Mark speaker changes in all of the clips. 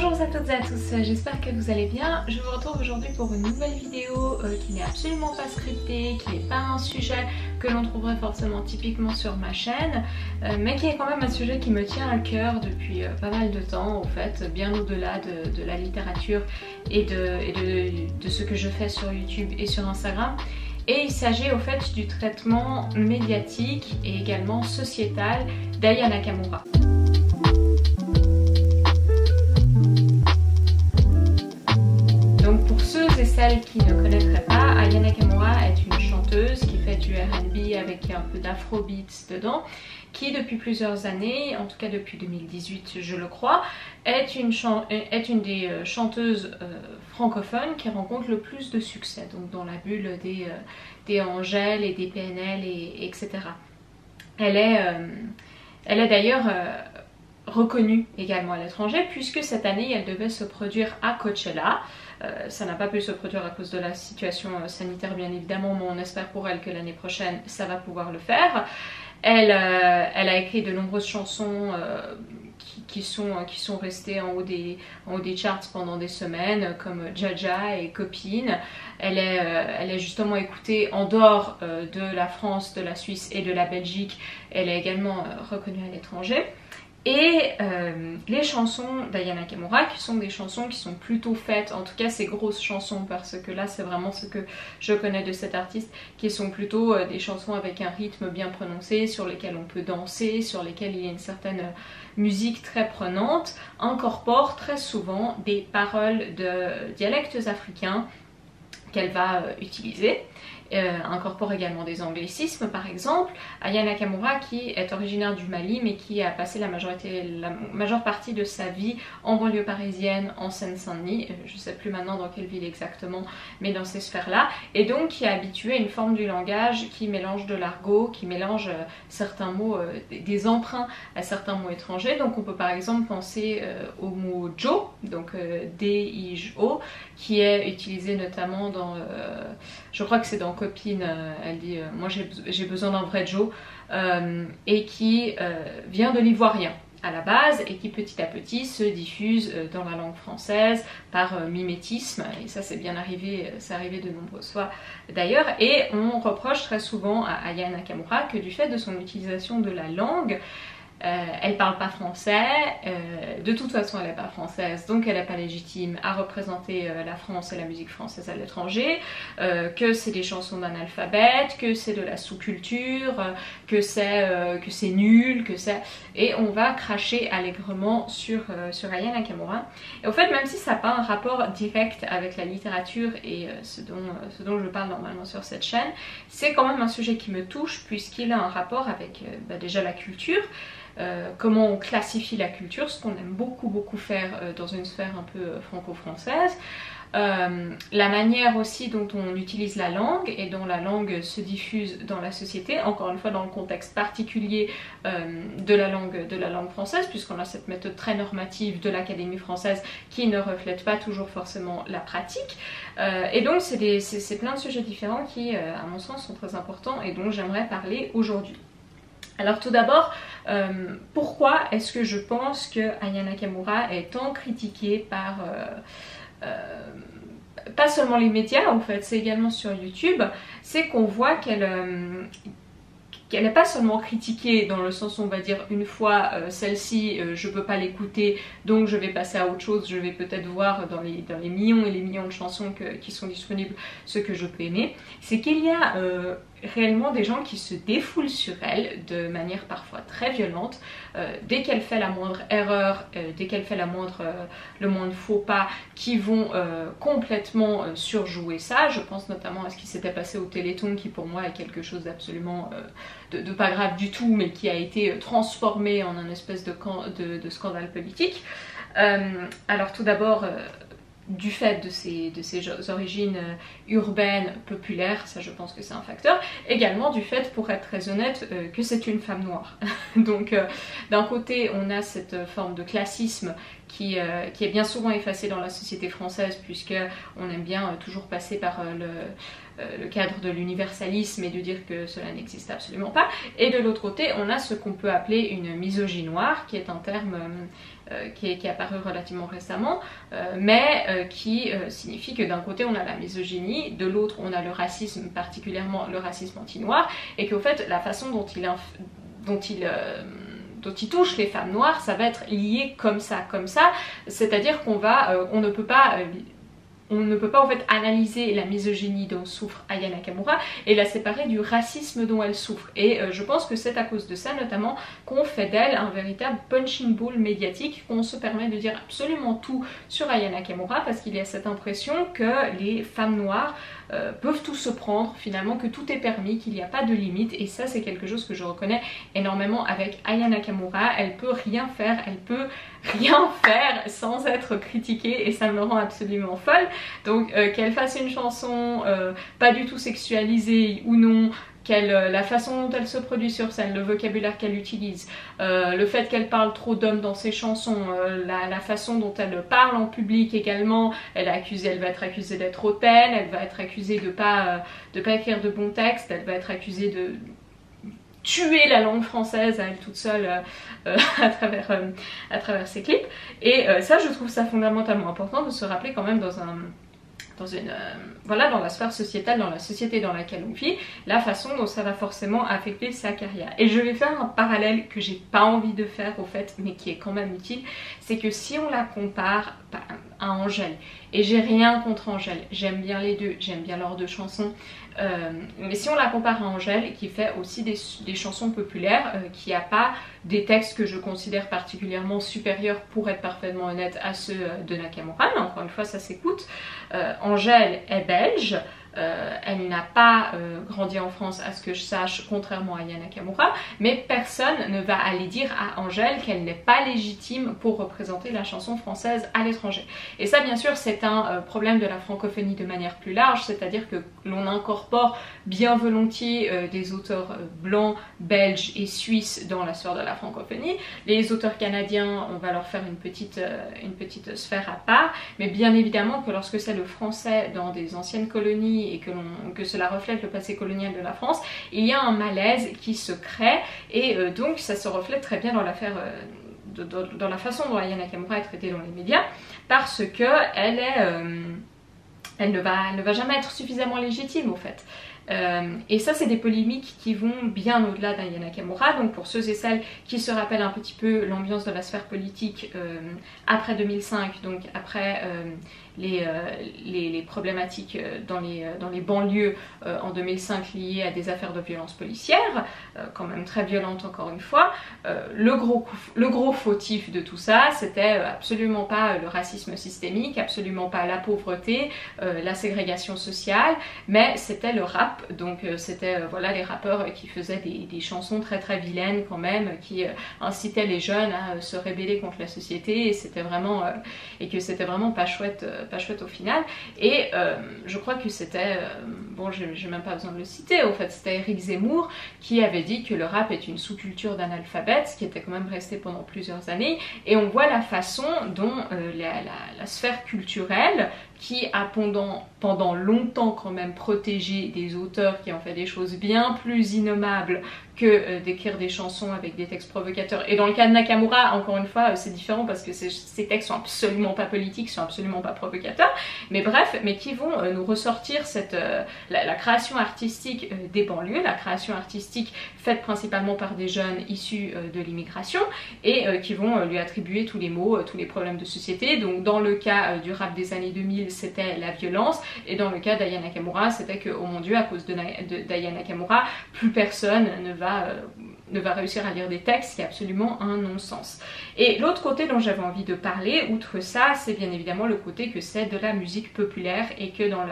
Speaker 1: Bonjour à toutes et à tous, j'espère que vous allez bien. Je vous retrouve aujourd'hui pour une nouvelle vidéo qui n'est absolument pas scriptée, qui n'est pas un sujet que l'on trouverait forcément typiquement sur ma chaîne, mais qui est quand même un sujet qui me tient à cœur depuis pas mal de temps, au fait, bien au-delà de la littérature et de ce que je fais sur YouTube et sur Instagram. Et il s'agit au fait du traitement médiatique et également sociétal d'Aya Nakamura. Donc pour ceux et celles qui ne connaîtraient pas, Aya Nakamura est une chanteuse qui fait du R&B avec un peu d'afrobeats dedans, qui depuis plusieurs années, en tout cas depuis 2018 je le crois, est une des chanteuses francophones qui rencontre le plus de succès, donc dans la bulle des Angèle et des PNL etc. Elle est d'ailleurs reconnue également à l'étranger puisque cette année elle devait se produire à Coachella. Ça n'a pas pu se produire à cause de la situation sanitaire bien évidemment, mais on espère pour elle que l'année prochaine ça va pouvoir le faire. Elle a écrit de nombreuses chansons qui sont restées en haut des charts pendant des semaines, comme Jaja et Copine. Elle est justement écoutée en dehors de la France, de la Suisse et de la Belgique. Elle est également reconnue à l'étranger. Et les chansons d'Aya Nakamura, qui sont des chansons qui sont plutôt faites, en tout cas ces grosses chansons, parce que là c'est vraiment ce que je connais de cet artiste, qui sont plutôt des chansons avec un rythme bien prononcé, sur lesquelles on peut danser, sur lesquelles il y a une certaine musique très prenante, incorpore très souvent des paroles de dialectes africains qu'elle va utiliser. Incorpore également des anglicismes par exemple. Aya Nakamura qui est originaire du Mali mais qui a passé la majeure partie de sa vie en banlieue parisienne, en Seine-Saint-Denis, je ne sais plus maintenant dans quelle ville exactement, mais dans ces sphères-là, et donc qui est habituée à une forme du langage qui mélange de l'argot, qui mélange certains mots, des emprunts à certains mots étrangers. Donc on peut par exemple penser au mot Joe, donc D-I-J-O, qui est utilisé notamment dans, je crois que c'est dans Copine, elle dit moi j'ai besoin d'un vrai Joe, et qui vient de l'ivoirien à la base et qui petit à petit se diffuse dans la langue française par mimétisme, et ça c'est bien arrivé, c'est arrivé de nombreuses fois d'ailleurs. Et on reproche très souvent à Aya Nakamura que du fait de son utilisation de la langue, elle parle pas français, de toute façon elle n'est pas française, donc elle n'est pas légitime à représenter la France et la musique française à l'étranger, que c'est des chansons d'analphabètes, que c'est de la sous-culture, que c'est nul, que c'est... Et on va cracher allègrement sur Aya Nakamura. Et au fait, même si ça n'a pas un rapport direct avec la littérature et ce dont je parle normalement sur cette chaîne, c'est quand même un sujet qui me touche puisqu'il a un rapport avec déjà la culture. Comment on classifie la culture, ce qu'on aime beaucoup faire dans une sphère un peu franco-française, la manière aussi dont on utilise la langue et dont la langue se diffuse dans la société, encore une fois dans le contexte particulier de la langue française, puisqu'on a cette méthode très normative de l'Académie française qui ne reflète pas toujours forcément la pratique, et donc c'est plein de sujets différents qui à mon sens sont très importants et dont j'aimerais parler aujourd'hui. Alors tout d'abord, pourquoi est-ce que je pense que Aya Nakamura est tant critiquée par pas seulement les médias en fait, c'est également sur YouTube, c'est qu'on voit qu'elle n'est pas seulement critiquée dans le sens où on va dire une fois celle-ci je peux pas l'écouter donc je vais passer à autre chose, je vais peut-être voir dans les millions et les millions de chansons qui sont disponibles ce que je peux aimer, c'est qu'il y a réellement des gens qui se défoulent sur elle de manière parfois très violente, dès qu'elle fait la moindre erreur, dès qu'elle fait le moindre faux pas, qui vont complètement surjouer ça. Je pense notamment à ce qui s'était passé au Téléthon, qui pour moi est quelque chose d'absolument de pas grave du tout, mais qui a été transformé en un espèce de scandale politique. Alors tout d'abord, du fait de ses origines urbaines, populaires, ça je pense que c'est un facteur, également du fait, pour être très honnête, que c'est une femme noire. Donc d'un côté on a cette forme de classisme qui est bien souvent effacée dans la société française, puisque on aime bien toujours passer par le cadre de l'universalisme et de dire que cela n'existe absolument pas. Et de l'autre côté, on a ce qu'on peut appeler une misogynie noire, qui est un terme qui est apparu relativement récemment, mais qui signifie que d'un côté on a la misogynie, de l'autre on a le racisme, particulièrement le racisme anti-noir, et qu'au fait la façon dont il touche les femmes noires, ça va être lié comme ça, c'est-à-dire qu'on ne peut pas en fait analyser la misogynie dont souffre Aya Nakamura et la séparer du racisme dont elle souffre. Et je pense que c'est à cause de ça notamment qu'on fait d'elle un véritable punching ball médiatique, qu'on se permet de dire absolument tout sur Aya Nakamura, parce qu'il y a cette impression que les femmes noires peuvent tout se prendre, finalement, que tout est permis, qu'il n'y a pas de limite. Et ça, c'est quelque chose que je reconnais énormément avec Aya Nakamura. Elle peut rien faire sans être critiquée, et ça me rend absolument folle. Donc qu'elle fasse une chanson pas du tout sexualisée ou non, la façon dont elle se produit sur scène, le vocabulaire qu'elle utilise, le fait qu'elle parle trop d'hommes dans ses chansons, la façon dont elle parle en public également, elle va être accusée d'être hautaine, elle va être accusée de pas écrire de bons textes, elle va être accusée de tuer la langue française à elle toute seule à travers ses clips. Et ça, je trouve ça fondamentalement important de se rappeler quand même dans la sphère sociétale, dans la société dans laquelle on vit, la façon dont ça va forcément affecter sa carrière. Et je vais faire un parallèle que j'ai pas envie de faire au fait, mais qui est quand même utile, c'est que si on la compare à Angèle, et j'ai rien contre Angèle, j'aime bien les deux, j'aime bien leurs deux chansons, mais si on la compare à Angèle, qui fait aussi des chansons populaires, qui n'a pas des textes que je considère particulièrement supérieurs, pour être parfaitement honnête, à ceux de Nakamura, mais encore une fois ça s'écoute. Angèle est belge, elle n'a pas grandi en France à ce que je sache, contrairement à Aya Nakamura, mais personne ne va aller dire à Angèle qu'elle n'est pas légitime pour représenter la chanson française à l'étranger. Et ça, bien sûr, c'est un problème de la francophonie de manière plus large, c'est-à-dire que l'on incorpore bien volontiers des auteurs blancs, belges et suisses dans la sphère de la francophonie. Les auteurs canadiens, on va leur faire une petite sphère à part, mais bien évidemment que lorsque c'est le français dans des anciennes colonies et que cela reflète le passé colonial de la France, il y a un malaise qui se crée, et donc ça se reflète très bien dans l'affaire dans la façon dont Aya Nakamura est traitée dans les médias, parce que elle ne va jamais être suffisamment légitime au fait. Et ça, c'est des polémiques qui vont bien au-delà d'Aya Nakamura. Donc pour ceux et celles qui se rappellent un petit peu l'ambiance de la sphère politique après 2005, donc après les problématiques dans les banlieues en 2005 liées à des affaires de violence policière, quand même très violentes encore une fois, le gros fautif de tout ça, c'était absolument pas le racisme systémique, absolument pas la pauvreté, la ségrégation sociale, mais c'était le rap. Donc c'était voilà, les rappeurs qui faisaient des chansons très très vilaines quand même, qui incitaient les jeunes à se rébeller contre la société, et c'était vraiment pas chouette au final. Et je crois que c'était bon, j'ai même pas besoin de le citer, au fait c'était Éric Zemmour qui avait dit que le rap est une sous-culture d'analphabètes, ce qui était quand même resté pendant plusieurs années. Et on voit la façon dont la sphère culturelle, qui a pendant longtemps quand même protégé des auteurs qui ont fait des choses bien plus innommables que d'écrire des chansons avec des textes provocateurs. Et dans le cas de Nakamura, encore une fois, c'est différent parce que ces textes sont absolument pas politiques, sont absolument pas provocateurs, mais bref, mais qui vont nous ressortir la création artistique des banlieues, la création artistique faite principalement par des jeunes issus de l'immigration, et qui vont lui attribuer tous les maux, tous les problèmes de société. Donc dans le cas du rap des années 2000, c'était la violence, et dans le cas d'Aya Nakamura, c'était que, oh mon dieu, à cause d'Aya Nakamura, plus personne ne va réussir à lire des textes, qui est absolument un non-sens. Et l'autre côté dont j'avais envie de parler, outre ça, c'est bien évidemment le côté que c'est de la musique populaire, et que dans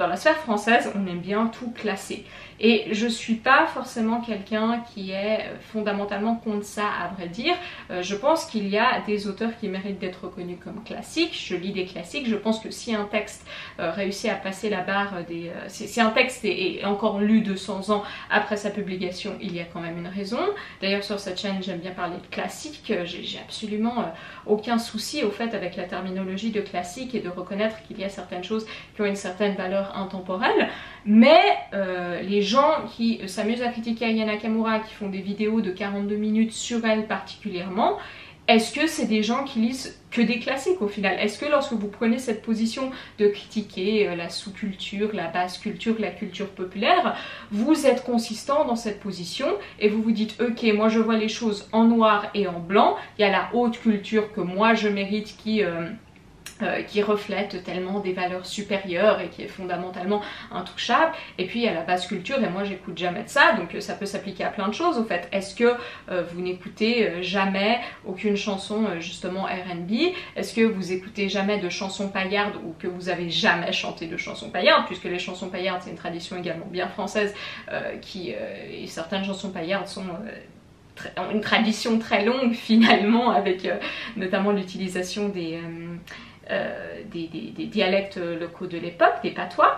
Speaker 1: la sphère française, on aime bien tout classer. Et je suis pas forcément quelqu'un qui est fondamentalement contre ça, à vrai dire. Je pense qu'il y a des auteurs qui méritent d'être reconnus comme classiques. Je lis des classiques. Je pense que si un texte réussit à passer la barre si un texte est encore lu 200 ans après sa publication, il y a quand même une raison. D'ailleurs sur cette chaîne j'aime bien parler de classique, j'ai absolument aucun souci au fait avec la terminologie de classique et de reconnaître qu'il y a certaines choses qui ont une certaine valeur intemporelle, mais les gens qui s'amusent à critiquer Aya Nakamura, qui font des vidéos de 42 minutes sur elle particulièrement, est-ce que c'est des gens qui lisent que des classiques au final? Est-ce que lorsque vous prenez cette position de critiquer la sous-culture, la basse culture, la culture populaire, vous êtes consistant dans cette position et vous vous dites ok, moi je vois les choses en noir et en blanc, il y a la haute culture que moi je mérite qui reflète tellement des valeurs supérieures et qui est fondamentalement intouchable, et puis il y a la basse culture et moi j'écoute jamais de ça, donc ça peut s'appliquer à plein de choses au fait. Est-ce que vous n'écoutez jamais aucune chanson justement R&B? Est-ce que vous écoutez jamais de chansons paillardes ou que vous avez jamais chanté de chansons paillardes, puisque les chansons paillardes c'est une tradition également bien française et certaines chansons paillardes sont une tradition très longue finalement, avec notamment l'utilisation des dialectes locaux de l'époque, des patois.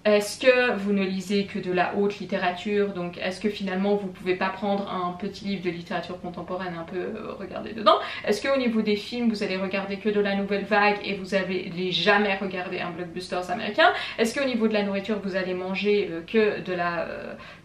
Speaker 1: Est-ce que vous ne lisez que de la haute littérature? Donc est-ce que finalement vous pouvez pas prendre un petit livre de littérature contemporaine un peu regarder dedans? Est-ce qu'au niveau des films vous allez regarder que de la nouvelle vague et vous allez jamais regarder un blockbuster américain? Est-ce qu'au niveau de la nourriture vous allez manger que de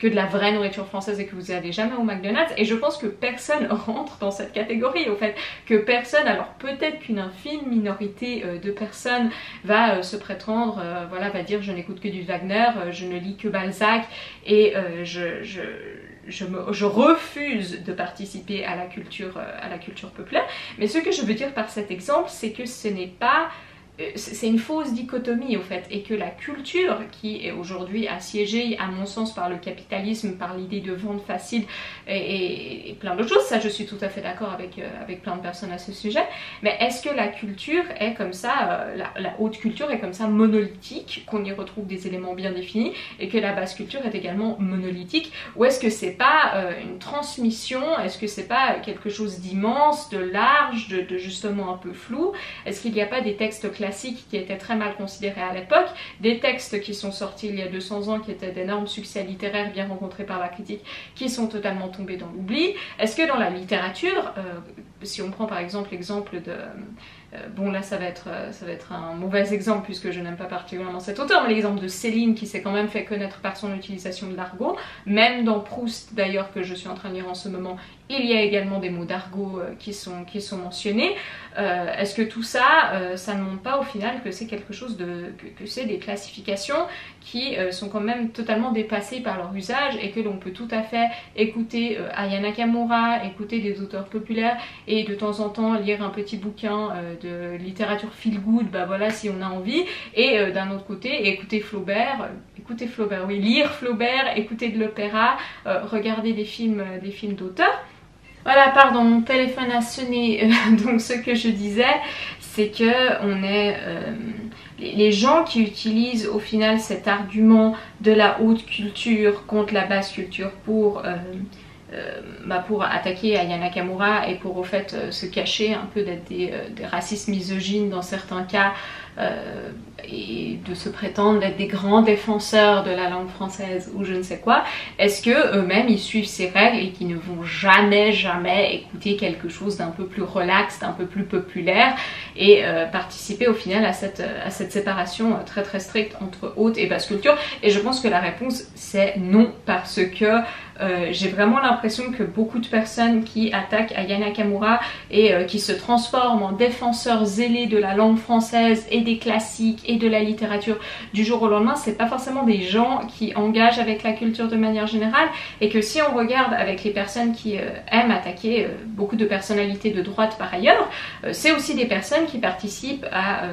Speaker 1: la vraie nourriture française et que vous n'allez jamais au McDonald's? Et je pense que personne rentre dans cette catégorie au fait, que personne, alors peut-être qu'une infime minorité de personnes va se prétendre, voilà, va dire je n'écoute que du Wagner, je ne lis que Balzac et je refuse de participer à la culture populaire. Mais ce que je veux dire par cet exemple, c'est que ce n'est pas... c'est une fausse dichotomie au fait, et que la culture qui est aujourd'hui assiégée à mon sens par le capitalisme, par l'idée de vente facile et plein d'autres choses, ça je suis tout à fait d'accord avec plein de personnes à ce sujet, mais est-ce que la culture est comme ça, la haute culture est comme ça monolithique, qu'on y retrouve des éléments bien définis, et que la basse culture est également monolithique, ou est-ce que c'est pas une transmission, est-ce que c'est pas quelque chose d'immense, de large, de justement un peu flou? Est-ce qu'il n'y a pas des textes classiques qui étaient très mal considérés à l'époque, des textes qui sont sortis il y a 200 ans qui étaient d'énormes succès littéraires bien rencontrés par la critique qui sont totalement tombés dans l'oubli? Est-ce que dans la littérature, si on prend par exemple l'exemple de... bon là ça va être un mauvais exemple puisque je n'aime pas particulièrement cet auteur, mais l'exemple de Céline qui s'est quand même fait connaître par son utilisation de l'argot, même dans Proust d'ailleurs que je suis en train de lire en ce moment, il y a également des mots d'argot qui sont mentionnés. Est-ce que tout ça, ça ne montre pas au final que c'est quelque chose que c'est des classifications qui sont quand même totalement dépassées par leur usage, et que l'on peut tout à fait écouter Aya Nakamura, écouter des auteurs populaires et de temps en temps lire un petit bouquin de littérature feel good, bah voilà, si on a envie, et d'un autre côté écouter Flaubert, oui, lire Flaubert, écouter de l'opéra, regarder des films d'auteurs. Voilà, pardon, mon téléphone a sonné, donc ce que je disais, c'est que on est... les gens qui utilisent au final cet argument de la haute culture contre la basse culture pour attaquer Aya Nakamura et pour au fait se cacher un peu d'être des racistes misogynes dans certains cas, et de se prétendre d'être des grands défenseurs de la langue française ou je ne sais quoi, est-ce que eux-mêmes ils suivent ces règles et qu'ils ne vont jamais écouter quelque chose d'un peu plus relax, d'un peu plus populaire, et participer au final à cette séparation très stricte entre haute et basse culture? Et je pense que la réponse c'est non, parce que j'ai vraiment l'impression que beaucoup de personnes qui attaquent Aya Nakamura et qui se transforment en défenseurs zélés de la langue française et des classiques et de la littérature du jour au lendemain, c'est pas forcément des gens qui engagent avec la culture de manière générale, et que si on regarde avec les personnes qui aiment attaquer beaucoup de personnalités de droite par ailleurs, c'est aussi des personnes qui participent à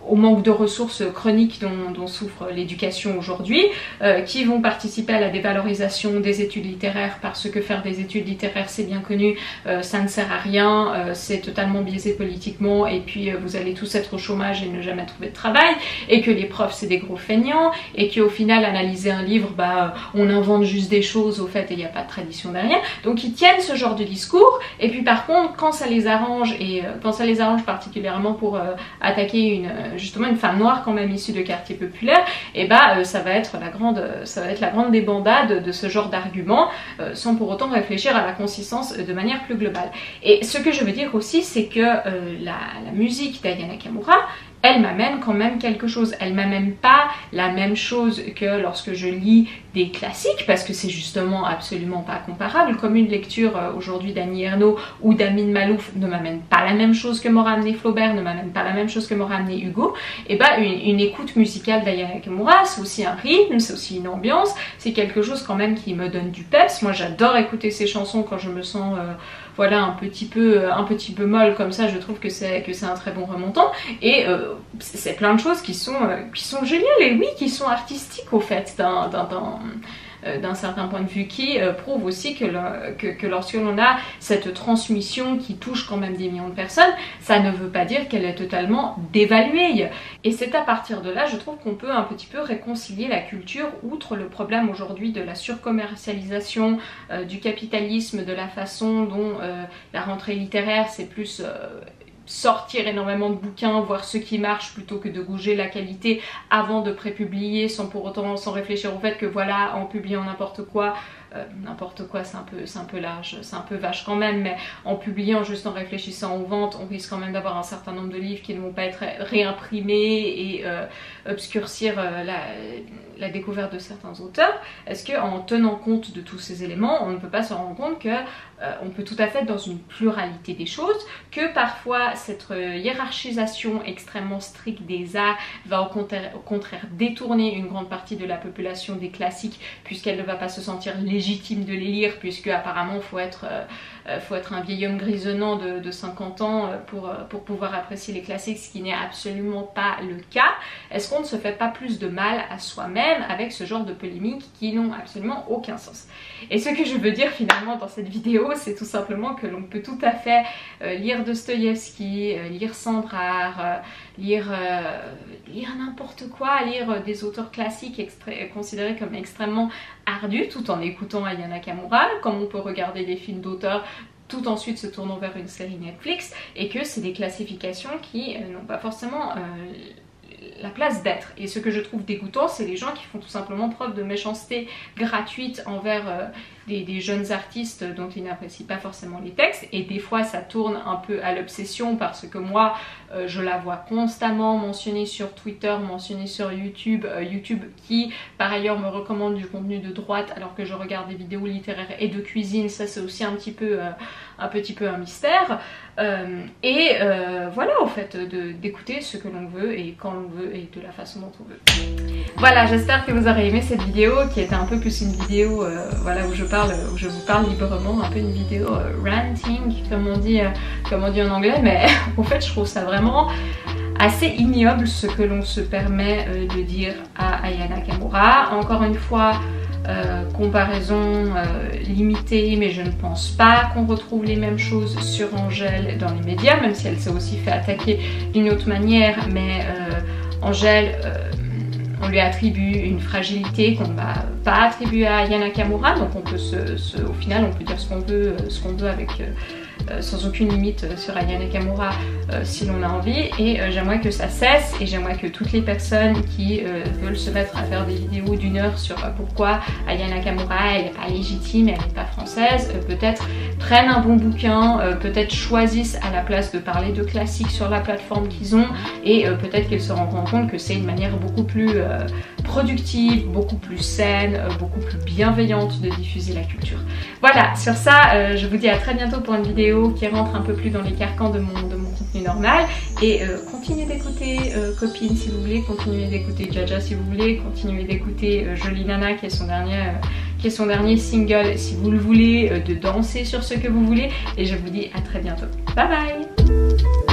Speaker 1: au manque de ressources chroniques dont souffre l'éducation aujourd'hui, qui vont participer à la dévalorisation des études littéraires, parce que faire des études littéraires c'est bien connu, ça ne sert à rien, c'est totalement biaisé politiquement, et puis vous allez tous être au chômage et ne jamais trouver de travail, et que les profs c'est des gros feignants, et qu'au final analyser un livre, bah on invente juste des choses au fait et il n'y a pas de tradition derrière. Donc ils tiennent ce genre de discours, et puis par contre quand ça les arrange, et quand ça les arrange particulièrement pour attaquer justement une femme noire quand même issue de quartier populaire, et bah ça va être la grande débandade de ce genre d'arguments sans pour autant réfléchir à la consistance de manière plus globale. Et ce que je veux dire aussi, c'est que la musique d'Aya Nakamura, elle m'amène quand même quelque chose. Elle m'amène pas la même chose que lorsque je lis des classiques, parce que c'est justement absolument pas comparable. Comme une lecture aujourd'hui d'Annie Ernaux ou d'Amin Malouf ne m'amène pas la même chose que m'aura amené Flaubert, ne m'amène pas la même chose que m'aura amené Hugo. Et bah une écoute musicale d'Aya Nakamura, c'est aussi un rythme, c'est aussi une ambiance, c'est quelque chose quand même qui me donne du peps. Moi j'adore écouter ses chansons quand je me sens voilà un petit peu molle comme ça. Je trouve que c'est un très bon remontant, et c'est plein de choses qui sont géniales, et oui, qui sont artistiques au fait d'un certain point de vue, qui prouve aussi que lorsque l'on a cette transmission qui touche quand même des millions de personnes, ça ne veut pas dire qu'elle est totalement dévaluée. Et c'est à partir de là, je trouve qu'on peut un petit peu réconcilier la culture, outre le problème aujourd'hui de la surcommercialisation, du capitalisme, de la façon dont la rentrée littéraire c'est plus sortir énormément de bouquins, voir ce qui marche plutôt que de gauger la qualité avant de prépublier sans pour autant réfléchir au fait que voilà, en publiant n'importe quoi c'est un peu large, c'est un peu vache quand même, mais en publiant juste en réfléchissant aux ventes, on risque quand même d'avoir un certain nombre de livres qui ne vont pas être réimprimés et obscurcir la découverte de certains auteurs. Est-ce qu'en tenant compte de tous ces éléments, on ne peut pas se rendre compte que on peut tout à fait être dans une pluralité des choses, que parfois cette hiérarchisation extrêmement stricte des arts va au contraire détourner une grande partie de la population des classiques, puisqu'elle ne va pas se sentir légitime de les lire, puisque apparemment faut être un vieil homme grisonnant de 50 ans pour pouvoir apprécier les classiques, ce qui n'est absolument pas le cas. Est-ce qu'on ne se fait pas plus de mal à soi-même avec ce genre de polémiques qui n'ont absolument aucun sens? Et ce que je veux dire finalement dans cette vidéo, c'est tout simplement que l'on peut tout à fait lire Dostoïevski, lire Sandrard, lire n'importe quoi, lire des auteurs classiques considérés comme extrêmement ardus, tout en écoutant Aya Nakamura, comme on peut regarder des films d'auteurs tout ensuite se tournant vers une série Netflix, et que c'est des classifications qui n'ont pas forcément la place d'être. Et ce que je trouve dégoûtant, c'est les gens qui font tout simplement preuve de méchanceté gratuite envers des jeunes artistes dont ils n'apprécient pas forcément les textes, et des fois ça tourne un peu à l'obsession, parce que moi je la vois constamment mentionnée sur Twitter, mentionnée sur YouTube, YouTube qui par ailleurs me recommande du contenu de droite alors que je regarde des vidéos littéraires et de cuisine. Ça c'est aussi un petit peu un mystère, voilà, au fait d'écouter ce que l'on veut et quand l'on veut et de la façon dont on veut. Voilà, j'espère que vous aurez aimé cette vidéo qui était un peu plus une vidéo voilà, où je vous parle librement, un peu une vidéo ranting comme on dit en anglais, mais en fait je trouve ça vraiment assez ignoble ce que l'on se permet de dire à Aya Nakamura. Encore une fois, comparaison limitée, mais je ne pense pas qu'on retrouve les mêmes choses sur Angèle dans les médias, même si elle s'est aussi fait attaquer d'une autre manière, mais Angèle on lui attribue une fragilité qu'on ne va pas attribuer à Aya Nakamura, donc on peut au final on peut dire ce qu'on veut avec sans aucune limite sur Aya Nakamura si l'on a envie, et j'aimerais que ça cesse, et j'aimerais que toutes les personnes qui veulent se mettre à faire des vidéos d'une heure sur pourquoi Aya Nakamura elle n'est pas légitime, elle n'est pas française, peut-être prennent un bon bouquin, peut-être choisissent à la place de parler de classiques sur la plateforme qu'ils ont, et peut-être qu'ils se rendront compte que c'est une manière beaucoup plus productive, beaucoup plus saine, beaucoup plus bienveillante de diffuser la culture. Voilà, sur ça je vous dis à très bientôt pour une vidéo qui rentre un peu plus dans les carcans de mon contenu normal, et continuez d'écouter Copine si vous voulez, continuez d'écouter Jaja si vous voulez, continuez d'écouter Jolie Nana qui est son dernier single si vous le voulez, de danser sur ce que vous voulez, et je vous dis à très bientôt. Bye bye.